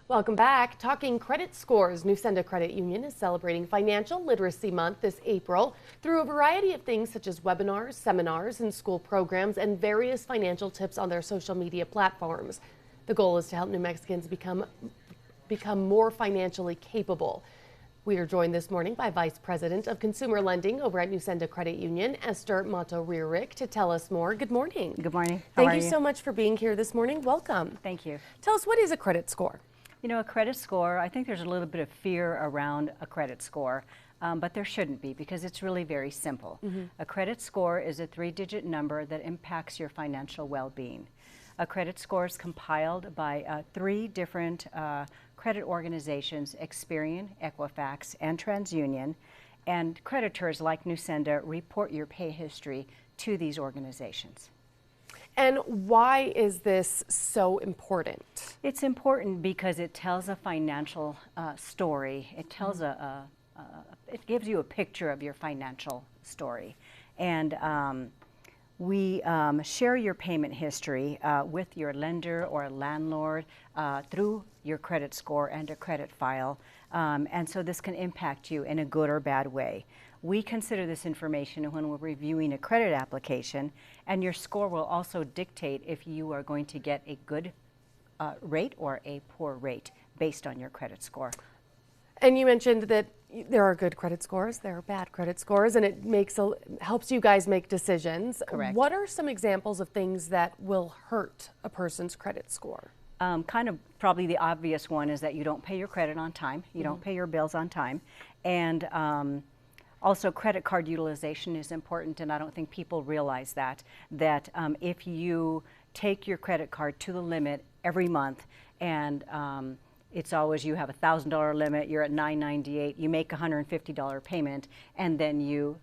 Welcome back. Talking credit scores, Nusenda Credit Union is celebrating Financial Literacy Month this April through a variety of things such as webinars, seminars, and school programs, and various financial tips on their social media platforms. The goal is to help New Mexicans become more financially capable. We are joined this morning by Vice President of Consumer Lending over at Nusenda Credit Union, Esther Mato-Rierick, to tell us more. Good morning. Good morning. Thank you so much for being here this morning. Welcome. Thank you. Tell us, what is a credit score? You know, a credit score, I think there's a little bit of fear around a credit score, but there shouldn't be, because it's really very simple. A credit score is a 3-digit number that impacts your financial well-being. A credit score is compiled by 3 different credit organizations: Experian, Equifax, and TransUnion. And creditors like Nusenda report your pay history to these organizations. And why is this so important? It's important because it tells a financial story. It tells it gives you a picture of your financial story. And we share your payment history with your lender or landlord through your credit score and a credit file. And so this can impact you in a good or bad way. We consider this information when we're reviewing a credit application, and your score will also dictate if you are going to get a good rate or a poor rate based on your credit score. And you mentioned that there are good credit scores, there are bad credit scores, and it helps you guys make decisions. Correct. What are some examples of things that will hurt a person's credit score? Kind of probably the obvious one is that you don't pay your credit on time, you don't pay your bills on time, and also credit card utilization is important, and I don't think people realize that if you take your credit card to the limit every month, and it's always, you have a $1,000 limit, you're at $998, you make a $150 payment, and then you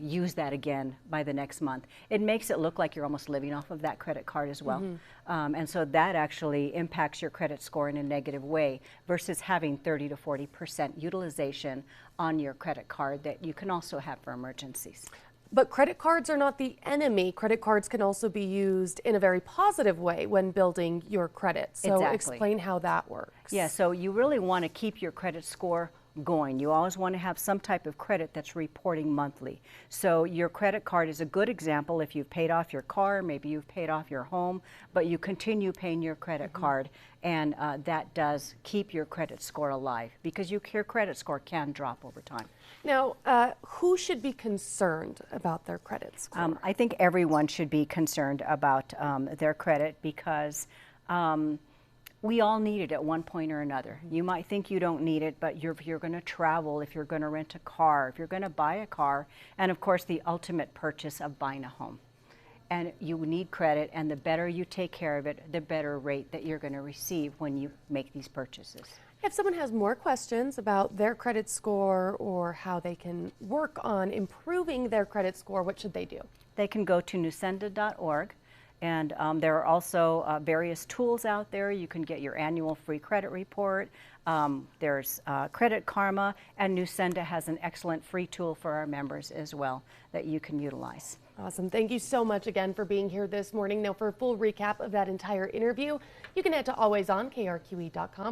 use that again by the next month. It makes it look like you're almost living off of that credit card as well. And so that actually impacts your credit score in a negative way versus having 30 to 40% utilization on your credit card that you can also have for emergencies. But credit cards are not the enemy. Credit cards can also be used in a very positive way when building your credit. So Exactly. Explain how that works. Yeah, so you really want to keep your credit score going. You always want to have some type of credit that's reporting monthly. So your credit card is a good example. If you've paid off your car, maybe you've paid off your home, but you continue paying your credit card, and that does keep your credit score alive, because your credit score can drop over time. Now, who should be concerned about their credit score? I think everyone should be concerned about their credit, because we all need it at one point or another. You might think you don't need it, but if you're going to travel, if you're going to rent a car, if you're going to buy a car, and of course the ultimate purchase of buying a home. And you need credit, and the better you take care of it, the better rate that you're going to receive when you make these purchases. If someone has more questions about their credit score or how they can work on improving their credit score, what should they do? They can go to nusenda.org. And there are also various tools out there. You can get your annual free credit report. There's Credit Karma, and Nusenda has an excellent free tool for our members as well that you can utilize. Awesome. Thank you so much again for being here this morning. Now, for a full recap of that entire interview, you can head to alwaysonkRQE.com.